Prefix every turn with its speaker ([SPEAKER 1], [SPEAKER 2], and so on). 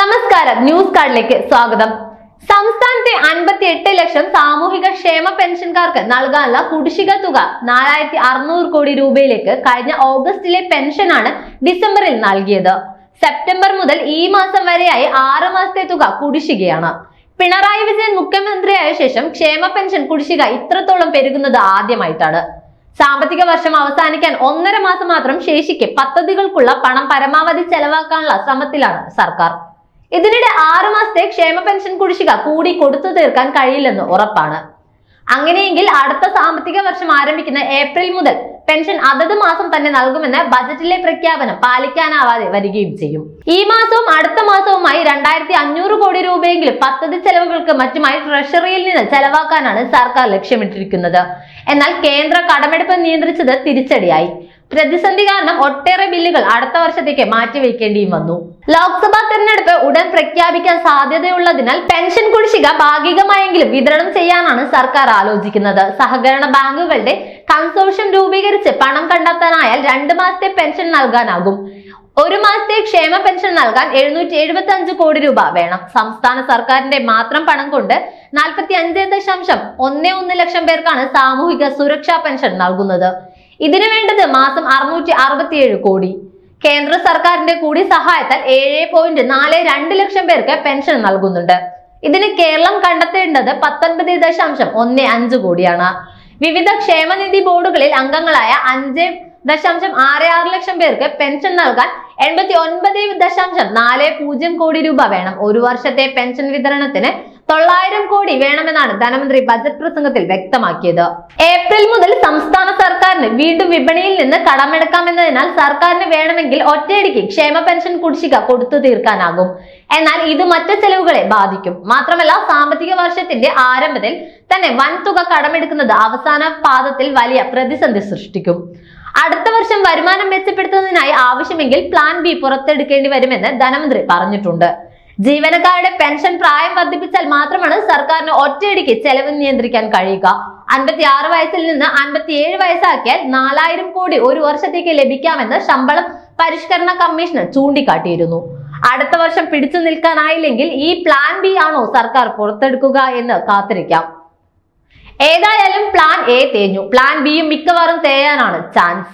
[SPEAKER 1] നമസ്കാരം, ന്യൂസ് കാർഡിലേക്ക് സ്വാഗതം. സംസ്ഥാനത്തെ 58 ലക്ഷം സാമൂഹിക ക്ഷേമ പെൻഷൻകാർക്ക് നൽകാനുള്ള കുടിശ്ശിക തുക 4600 കോടി രൂപയിലേക്ക് കഴിഞ്ഞ ഓഗസ്റ്റിലെ പെൻഷനാണ് ഡിസംബറിൽ നൽകിയത്. സെപ്റ്റംബർ മുതൽ ഈ മാസം വരെയായി 6 മാസത്തെ തുക കുടിശ്ശികയാണ്. പിണറായി വിജയൻ മുഖ്യമന്ത്രിയായ ശേഷം ക്ഷേമ പെൻഷൻ കുടിശ്ശിക ഇത്രത്തോളം പെരുകുന്നത് ആദ്യമായിട്ടാണ്. സാമ്പത്തിക വർഷം അവസാനിക്കാൻ 1.5 മാസം മാത്രം ശേഷിക്കെ പദ്ധതികൾക്കുള്ള പണം പരമാവധി ചെലവാക്കാനുള്ള ശ്രമത്തിലാണ് സർക്കാർ. ഇതിനിടെ 6 മാസത്തെ ക്ഷേമ പെൻഷൻ കുടിശ്ശിക കൂടി കൊടുത്തു തീർക്കാൻ കഴിയില്ലെന്ന് ഉറപ്പാണ്. അങ്ങനെയെങ്കിൽ അടുത്ത സാമ്പത്തിക വർഷം ആരംഭിക്കുന്ന ഏപ്രിൽ മുതൽ പെൻഷൻ അതത് മാസം തന്നെ നൽകുമെന്ന് ബജറ്റിലെ പ്രഖ്യാപനം പാലിക്കാനാവാതെ വരികയും ചെയ്യും. ഈ മാസവും അടുത്ത മാസവുമായി 2500 കോടി രൂപയെങ്കിലും പദ്ധതി ചെലവുകൾക്ക് മറ്റുമായി ട്രഷറിയിൽ നിന്ന് ചെലവാക്കാനാണ് സർക്കാർ ലക്ഷ്യമിട്ടിരിക്കുന്നത്. എന്നാൽ കേന്ദ്ര കടമെടുപ്പ് നിയന്ത്രിച്ചത് തിരിച്ചടിയായി. പ്രതിസന്ധി കാരണം ഒട്ടേറെ ബില്ലുകൾ അടുത്ത വർഷത്തേക്ക് മാറ്റിവെക്കേണ്ടിയും വന്നു. ലോക്സഭാ തെരഞ്ഞെടുപ്പ് ഉടൻ പ്രഖ്യാപിക്കാൻ സാധ്യതയുള്ളതിനാൽ പെൻഷൻ കുടിശ്ശിക ഭാഗികമായെങ്കിലും വിതരണം ചെയ്യാനാണ് സർക്കാർ ആലോചിക്കുന്നത്. സഹകരണ ബാങ്കുകളുടെ കൺസോർഷ്യം രൂപീകരിച്ച് പണം കണ്ടെത്താനായാൽ 2 മാസത്തെ പെൻഷൻ നൽകാനാകും. 1 മാസത്തെ ക്ഷേമ പെൻഷൻ നൽകാൻ 775 കോടി രൂപ വേണം. സംസ്ഥാന സർക്കാരിന്റെ മാത്രം പണം കൊണ്ട് 45.11 ലക്ഷം പേർക്കാണ് സാമൂഹിക സുരക്ഷാ പെൻഷൻ നൽകുന്നത്. ഇതിനു വേണ്ടത് മാസം 667 കോടി. കേന്ദ്ര സർക്കാരിന്റെ കൂടി സഹായത്താൽ 7.42 ലക്ഷം പേർക്ക് പെൻഷൻ നൽകുന്നുണ്ട്. ഇതിന് കേരളം കണ്ടെത്തേണ്ടത് 19.15 കോടിയാണ്. വിവിധ ക്ഷേമനിധി ബോർഡുകളിൽ അംഗങ്ങളായ 5.66 ലക്ഷം പേർക്ക് പെൻഷൻ നൽകാൻ 89.40 കോടി രൂപ വേണം. 1 വർഷത്തെ പെൻഷൻ വിതരണത്തിന് 900 കോടി വേണമെന്നാണ് ധനമന്ത്രി ബജറ്റ് പ്രസംഗത്തിൽ വ്യക്തമാക്കിയത്. ഏപ്രിൽ മുതൽ സംസ്ഥാന സർക്കാരിന് വീണ്ടും വിപണിയിൽ നിന്ന് കടമെടുക്കാമെന്നതിനാൽ സർക്കാരിന് വേണമെങ്കിൽ ഒറ്റയടിക്ക് ക്ഷേമ പെൻഷൻ കുടിശ്ശിക കൊടുത്തു തീർക്കാനാകും. എന്നാൽ ഇത് മറ്റു ചെലവുകളെ ബാധിക്കും. മാത്രമല്ല, സാമ്പത്തിക വർഷത്തിന്റെ ആരംഭത്തിൽ തന്നെ വൻതുക കടമെടുക്കുന്നത് അവസാന പാദത്തിൽ വലിയ പ്രതിസന്ധി സൃഷ്ടിക്കും. അടുത്ത വർഷം വരുമാനം മെച്ചപ്പെടുത്തുന്നതിനായി ആവശ്യമെങ്കിൽ പ്ലാൻ ബി പുറത്തെടുക്കേണ്ടി വരുമെന്ന് ധനമന്ത്രി പറഞ്ഞിട്ടുണ്ട്. ജീവനക്കാരുടെ പെൻഷൻ പ്രായം വർദ്ധിപ്പിച്ചാൽ മാത്രമാണ് സർക്കാരിന് ഒറ്റയടിക്ക് ചെലവ് നിയന്ത്രിക്കാൻ കഴിയുക. 56 വയസ്സിൽ നിന്ന് 57 വയസ്സാക്കിയാൽ 4000 കോടി 1 വർഷത്തേക്ക് ലഭിക്കാമെന്ന് ശമ്പളം പരിഷ്കരണ കമ്മീഷണർ ചൂണ്ടിക്കാട്ടിയിരുന്നു. അടുത്ത വർഷം പിടിച്ചു നിൽക്കാനായില്ലെങ്കിൽ ഈ പ്ലാൻ ബി ആണോ സർക്കാർ പുറത്തെടുക്കുക എന്ന് കാത്തിരിക്കാം. ഏതായാലും പ്ലാൻ എ തേഞ്ഞു. പ്ലാൻ ബിയും മിക്കവാറും തേയാനാണ് ചാൻസ്.